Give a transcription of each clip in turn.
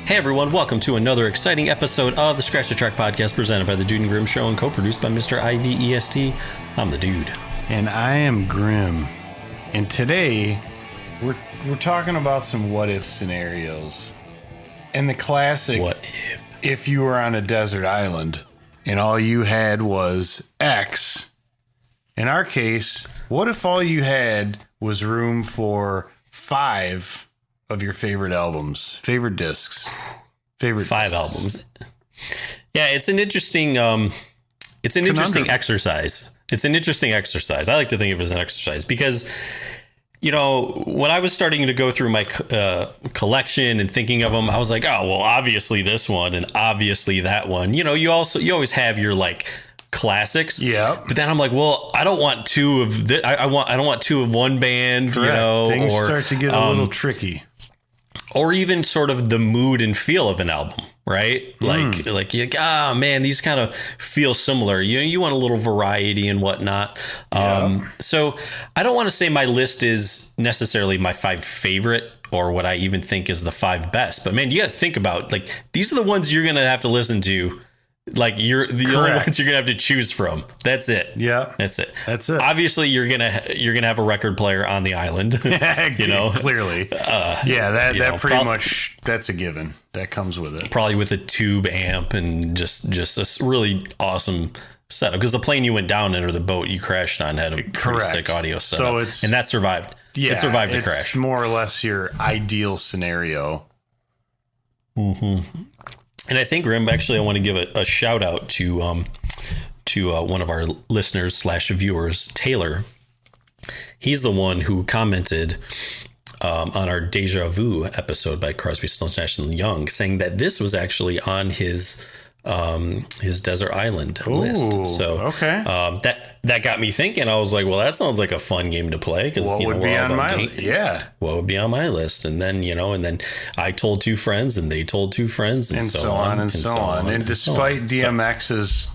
Hey everyone, welcome to another exciting episode of the Scratch the Track podcast presented by the Dude and Grim Show and co-produced by Mr. IVEST. I'm the Dude. And I am Grim. And today, we're talking about some what-if scenarios. And the classic, What if you were on a desert island and all you had was X. In our case, what if all you had was room for 5 of your favorite albums, favorite discs, favorite 5 discs. albums. Yeah, it's an interesting interesting exercise. It's an interesting exercise. I like to think of it as an exercise because, you know, when I was starting to go through my collection and thinking of them, I was like, oh, well, obviously this one and obviously that one. You know, you always have your like classics. Yeah. But then I'm like, well, I don't want 2 of this. I don't want 2 of one band. Correct. You know, Things or start to get a little tricky. Or even sort of the mood and feel of an album, right? Like you, man, these kind of feel similar. You want a little variety and whatnot. So I don't want to say my list is necessarily my 5 favorite or what I even think is the 5 best. But man, you got to think about like these are the ones you're gonna have to listen to. Like you're the Correct. only ones you're gonna have to choose from. That's it. Yeah, that's it. That's it. Obviously, you're gonna have a record player on the island. You know, clearly. That pretty much that's a given. That comes with it. Probably with a tube amp and just a really awesome setup because the plane you went down in or the boat you crashed on had a pretty sick audio setup, and that survived. Yeah, it survived the it's crash. More or less your ideal scenario. Mm-hmm. And I think, Grim, actually, I want to give a shout out to one of our listeners / viewers, Taylor. He's the one who commented on our Deja Vu episode by Crosby, Stills, Nash and Young, saying that this was actually on his desert island list. So okay, that got me thinking. I was like, well, that sounds like a fun game to play because what would be on my what would be on my list, and then I told 2 friends, and they told 2 friends, and so on and so on. And despite DMX's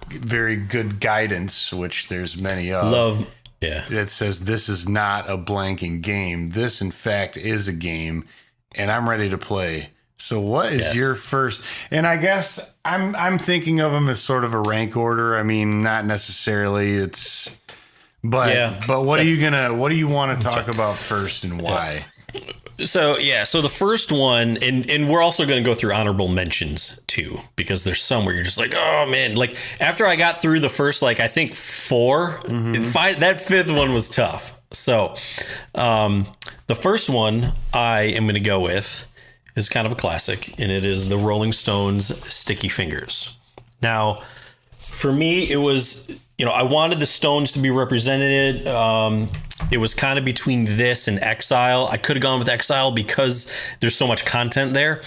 very good guidance, which there's many of, it says this is not a blanking game. This, in fact, is a game, and I'm ready to play. So what is your first? And I guess I'm thinking of them as sort of a rank order. I mean, not necessarily. But what do you want to talk about first and why? So the first one, and we're also going to go through honorable mentions too, because there's some where you're just like, oh man, like after I got through the first, like I think 4, that 5th one was tough. So the first one I am going to go with is kind of a classic, and it is the Rolling Stones' Sticky Fingers. Now, for me, it was, I wanted the Stones to be represented. It was kind of between this and Exile. I could have gone with Exile because there's so much content there,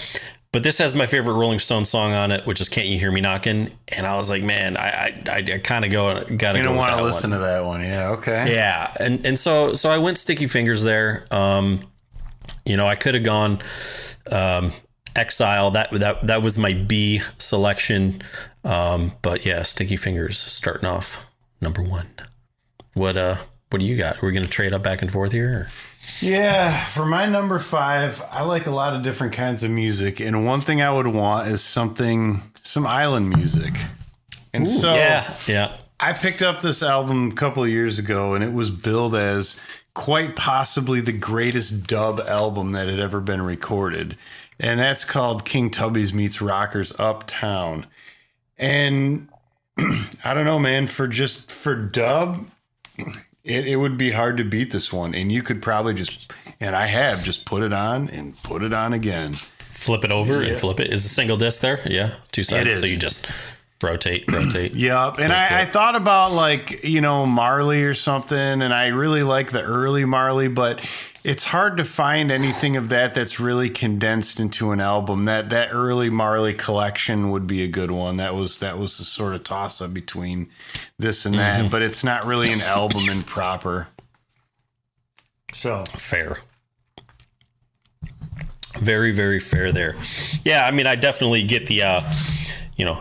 but this has my favorite Rolling Stones song on it, which is Can't You Hear Me Knocking? And I was like, man, I kind of gotta go. You don't want to listen to that one. Yeah. Okay. Yeah. And so I went Sticky Fingers there. I could have gone Exile. That was my B selection. But yeah, Sticky Fingers starting off number 1. What do you got? Are we going to trade up back and forth here? Or? Yeah, for my number 5, I like a lot of different kinds of music, and one thing I would want is some island music. And I picked up this album a couple of years ago, and it was billed as quite possibly the greatest dub album that had ever been recorded. And that's called King Tubby's Meets Rockers Uptown. And I don't know, man, for dub, it would be hard to beat this one. And you could probably just put it on and put it on again. Flip it over and flip it. Is a single disc there? Yeah. 2 sides. It is. So you just rotate. Yep. And I thought about Marley or something, and I really like the early Marley, but it's hard to find anything of that's really condensed into an album. That early Marley collection would be a good one. That was a sort of toss up between this and that, but it's not really an album in proper. So fair. Very, very fair there. Yeah, I mean, I definitely get the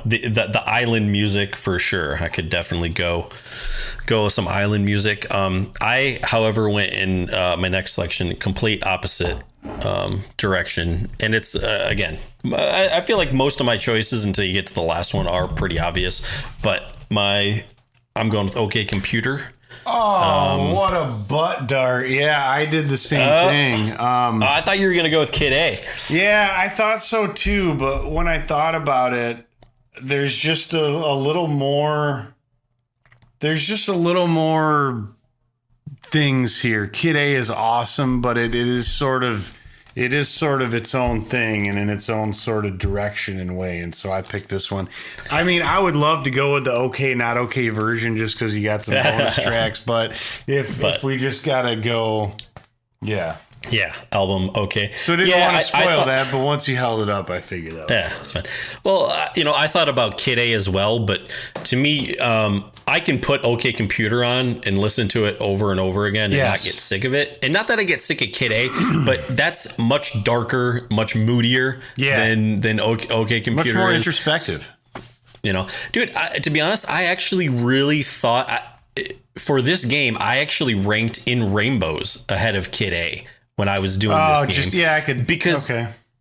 the island music for sure. I could definitely go with some island music. I, however, went in my next selection complete opposite direction. And it's, again, I feel like most of my choices until you get to the last one are pretty obvious. But I'm going with OK Computer. Oh, what a butt dart. Yeah, I did the same thing. I thought you were going to go with Kid A. Yeah, I thought so too. But when I thought about it, there's just a little more. There's just a little more things here. Kid A is awesome, but it is sort of its own thing and in its own sort of direction and way. And so I picked this one. I mean, I would love to go with the OK Not OK version just because you got some bonus tracks. But if we just gotta go, yeah. Yeah, album, okay. So I didn't want to spoil that, but once you held it up, I figured out. Yeah, that's fine. Well, I thought about Kid A as well, but to me, I can put OK Computer on and listen to it over and over again and not get sick of it. And not that I get sick of Kid A, but that's much darker, much moodier than OK Computer. Much more introspective. Dude, to be honest, I actually really thought for this game, I actually ranked In Rainbows ahead of Kid A. When I was doing this game. I could, because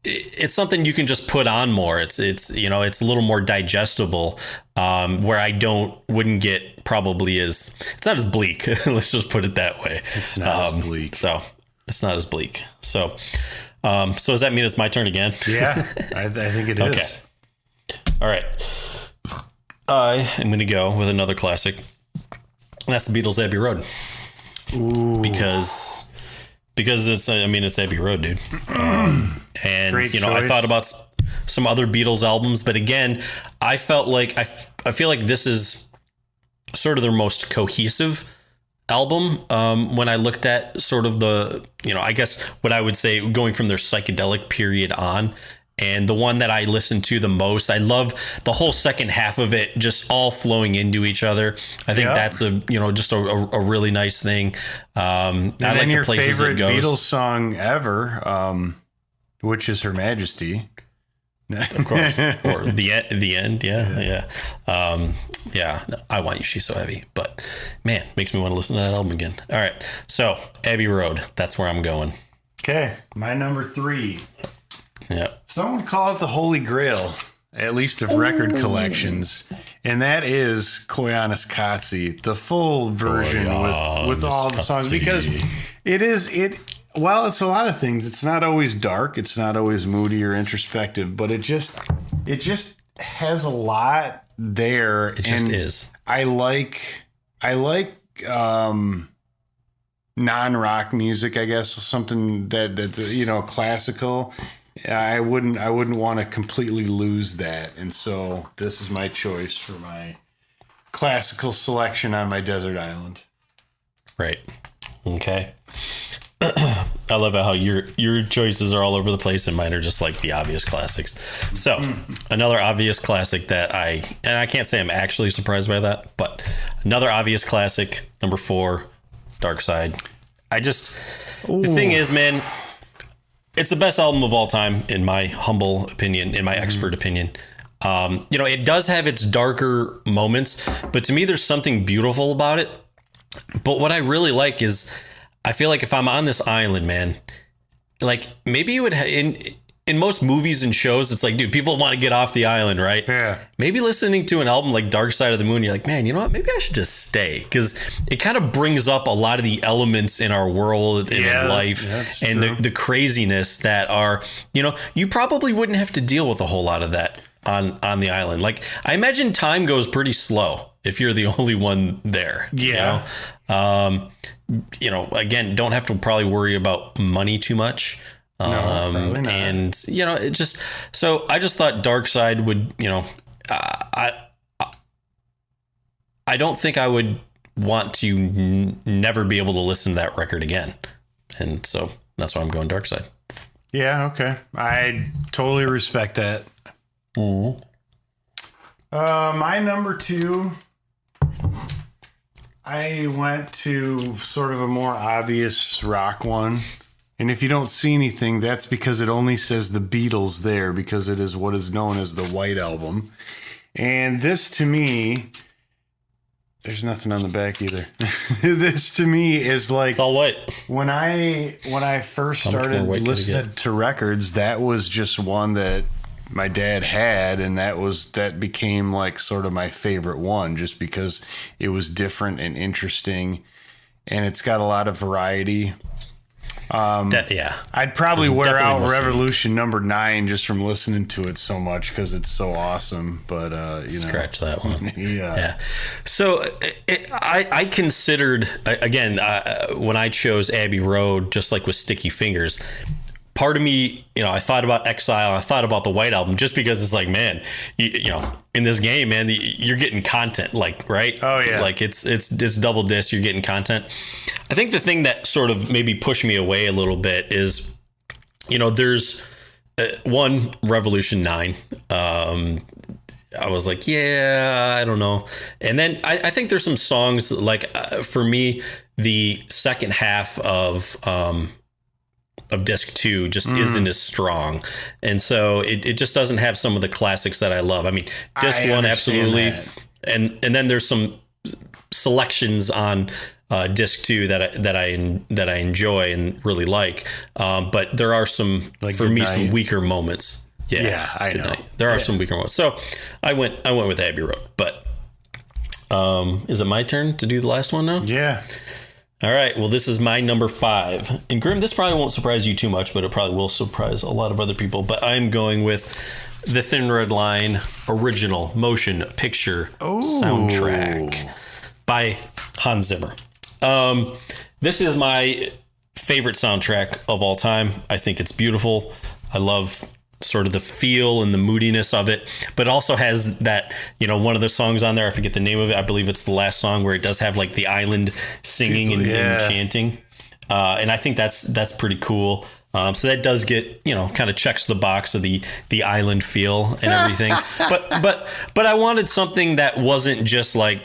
it's something you can just put on more. It's it's a little more digestible, where I wouldn't get probably it's not as bleak. Let's just put it that way. It's not as bleak. So it's not as bleak. So does that mean it's my turn again? Yeah, I think it is. Okay. All right. I am going to go with another classic. And that's the Beatles' Abbey Road. Ooh. Because it's Abbey Road, dude. And Great choice. I thought about some other Beatles albums, but again, I felt like I feel like this is sort of their most cohesive album. When I looked at sort of the, I guess what I would say going from their psychedelic period on. And the one that I listened to the most, I love the whole second half of it, just all flowing into each other. I think that's just a really nice thing. And I like your the places favorite it goes. Beatles song ever, which is Her Majesty. Of course. Or the end. Yeah. I Want You, She's So Heavy. But man, makes me want to listen to that album again. All right. So Abbey Road, that's where I'm going. Okay. My number 3. Yeah. Some would call it the Holy Grail, at least of record collections. And that is Koyaanisqatsi, the full version with all the songs. Because while it's a lot of things, it's not always dark, it's not always moody or introspective, but it just has a lot there. It just is. I like non-rock music, I guess, something that classical. I wouldn't want to completely lose that. And so this is my choice for my classical selection on my desert island. Right. Okay. I love how your choices are all over the place and mine are just like the obvious classics. So another obvious classic that I can't say I'm actually surprised by that, but another obvious classic, number 4, Dark Side. The thing is, man, it's the best album of all time, in my humble opinion, in my expert opinion. It does have its darker moments, but to me, there's something beautiful about it. But what I really like is, I feel like if I'm on this island, man, like maybe you would in most movies and shows, it's like, dude, people want to get off the island, right? Yeah. Maybe listening to an album like Dark Side of the Moon, you're like, man, you know what? Maybe I should just stay, because it kind of brings up a lot of the elements in our world and in life and the craziness that are, you probably wouldn't have to deal with a whole lot of that on the island. Like, I imagine time goes pretty slow if you're the only one there. Yeah. Again, don't have to probably worry about money too much. Probably not. And it just, so I just thought Dark Side would, I don't think I would want to never be able to listen to that record again. And so that's why I'm going Dark Side. Yeah. Okay. I totally respect that. Mm-hmm. My number 2, I went to sort of a more obvious rock one. And if you don't see anything, that's because it only says the Beatles there, because it is what is known as the White Album. And this, to me, There's nothing on the back either. This to me is like it's all white. When I first started listening to records, that was just one that my dad had, and that became like sort of my favorite one, just because it was different and interesting, and it's got a lot of variety. I'd probably wear out Revolution number 9 just from listening to it so much because it's so awesome. But scratch that one. Yeah. So I considered again when I chose Abbey Road, just like with Sticky Fingers. Part of me, I thought about Exile. I thought about the White Album just because it's like, man, in this game, man, you're getting content, like, right? Oh yeah, like it's double disc. You're getting content. I think the thing that sort of maybe pushed me away a little bit is, there's one Revolution 9. I was like, yeah, I don't know. And then I think there's some songs like for me, the second half of disc 2 just isn't as strong, and so it just doesn't have some of the classics that I love. I mean, disc 1 absolutely, and then there's some selections on disc 2 that I enjoy and really like, but there are some, like, for me, some weaker moments. I know there are some weaker moments, so I went with Abbey Road. But is it my turn to do the last one now? Yeah. All right, well, this is my number 5. And Grim, this probably won't surprise you too much, but it probably will surprise a lot of other people. But I'm going with the Thin Red Line original motion picture soundtrack by Hans Zimmer. This is my favorite soundtrack of all time. I think it's beautiful. I love sort of the feel and the moodiness of it, but it also has that, one of the songs on there, I forget the name of it, I believe it's the last song, where it does have like the island singing and chanting, and I think that's pretty cool. So that does get, kind of checks the box of the island feel and everything. but I wanted something that wasn't just like,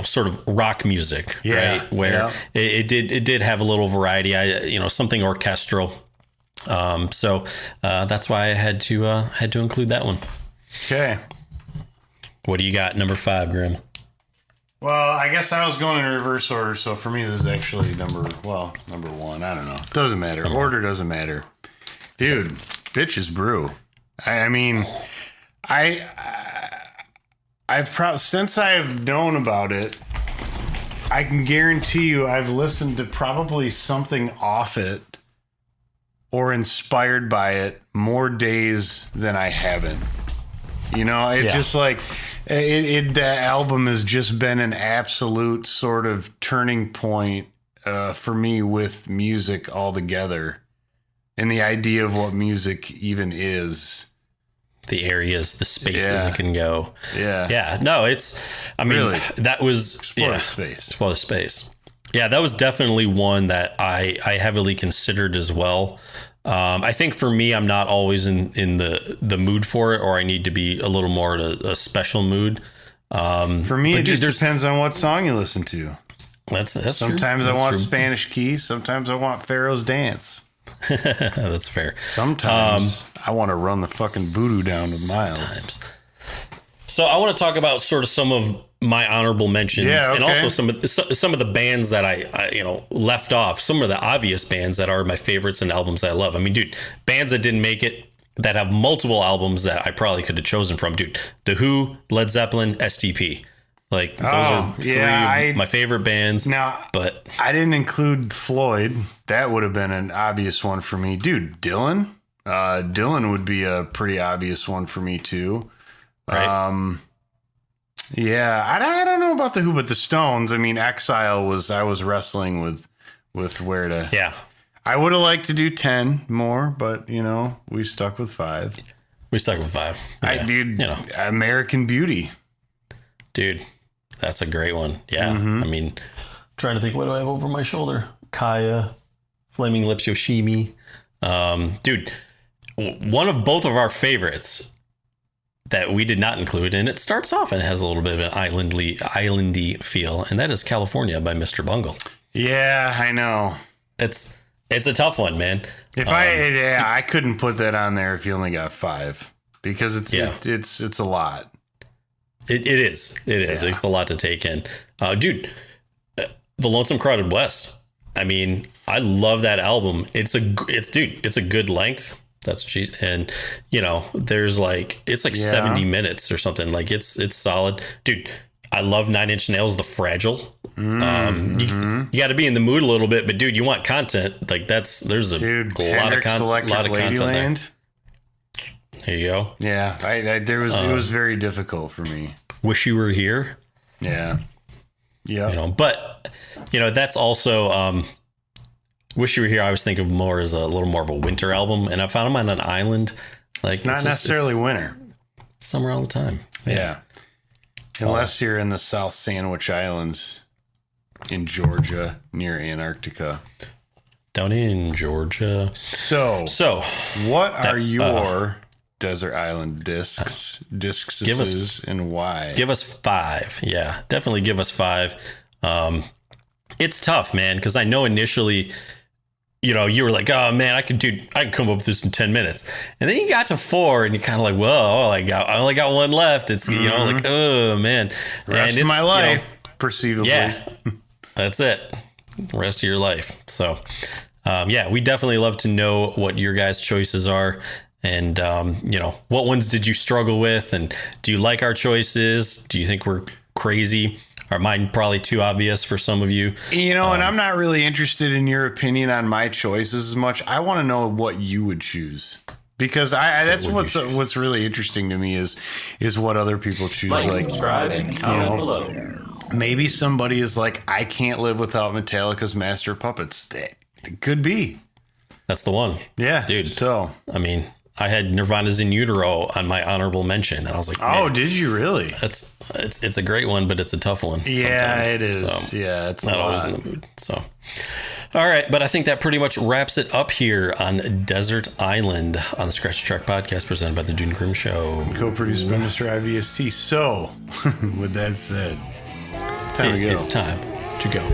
sort of rock music, right? Where it did have a little variety. Something orchestral. So that's why I had to include that one. Okay. What do you got? Number 5, Grim. Well, I guess I was going in reverse order. So for me, this is actually number 1. I don't know. Doesn't matter. Order doesn't matter. Dude, Bitches Brew. I mean, since I've known about it, I can guarantee you I've listened to probably something off it or inspired by it more days than I haven't. Just like that album has just been an absolute sort of turning point for me with music altogether, and the idea of what music even is. The areas, the spaces it can go. Yeah. No, really? That was Explore the space. Explore the space. Yeah, that was definitely one that I heavily considered as well. I think for me, I'm not always in the mood for it, or I need to be a little more in a special mood. For me, it just depends on what song you listen to. That's sometimes I want Spanish Key. Sometimes I want Pharaoh's Dance. That's fair. Sometimes I want to run the fucking voodoo down with Miles. So I want to talk about sort of some of my honorable mentions, and also some of the bands that I left off. Some of the obvious bands that are my favorites and albums that I love. I mean, dude, bands that didn't make it that have multiple albums that I probably could have chosen from. Dude, The Who, Led Zeppelin, STP. Like, those are 3 of my favorite bands. Now, but I didn't include Floyd. That would have been an obvious one for me. Dude, Dylan. Dylan would be a pretty obvious one for me too. Right. Yeah, I don't know about The Who, but the Stones. I mean, Exile I was wrestling with where to. Yeah. I would have liked to do 10 more, but we stuck with 5. We stuck with 5. Yeah. American Beauty. Dude, that's a great one. Yeah. Mm-hmm. I mean, trying to think, what do I have over my shoulder? Kaya, Flaming Lips, Yoshimi. Dude, one of both of our favorites that we did not include, and it starts off and has a little bit of an islandy feel, and that is California by Mr. Bungle. Yeah, I know. It's a tough one, man. If I couldn't put that on there if you only got 5, because it's a lot. It is. Yeah. It's a lot to take in. Dude, The Lonesome Crowded West. I mean, I love that album. It's a good length. That's what she's, and you know, there's like, it's like 70 minutes or something. Like it's solid, dude. I love Nine Inch Nails, The Fragile. You got to be in the mood a little bit, but dude, you want content. Like there's a lot of content there. There you go. Yeah. It was very difficult for me. Wish You Were Here. Yeah. Yeah. You know, but you know, that's also, Wish You Were Here, I was thinking more as a little more of a winter album, and I found them on an island. Like it's not necessarily winter. Summer all the time. Yeah. Unless you're in the South Sandwich Islands in Georgia near Antarctica. Down in Georgia. So what are your desert island discs give us, and why? Give us 5. Yeah, definitely give us 5. It's tough, man, because I know initially, you know, you were like, oh man, I can come up with this in 10 minutes. And then you got to 4 and you're kind of like, well, I only got 1 left. It's, you know, like, oh man. Rest of my life, perceivably. Yeah, that's it. The rest of your life. So, yeah, we definitely love to know what your guys' choices are. And, you know, what ones did you struggle with? And do you like our choices? Do you think we're crazy? Are mine probably too obvious for some of you? You know, and I'm not really interested in your opinion on my choices as much. I want to know what you would choose, because that's what's really interesting to me is what other people choose. Like, subscribe, and comment below. Maybe somebody is like, I can't live without Metallica's Master of Puppets. It could be. That's the one. Yeah, dude. So I mean, I had Nirvana's In Utero on my honorable mention, and I was like, "Oh, did you really?" It's a great one, but it's a tough one. Yeah, it is. So, yeah, it's not always in the mood. So, all right, but I think that pretty much wraps it up here on Desert Island on the Scratch the Track podcast presented by the Dude and Grim Show, co-produced by Mr. IVST. So, with that said, time to go. It's time to go.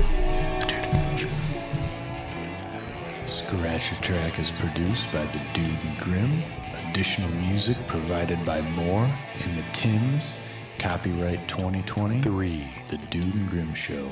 Scratch the Track is produced by the Dude and Grim. Additional music provided by Moore and the Tims. Copyright 2023. The Dude and Grim Show.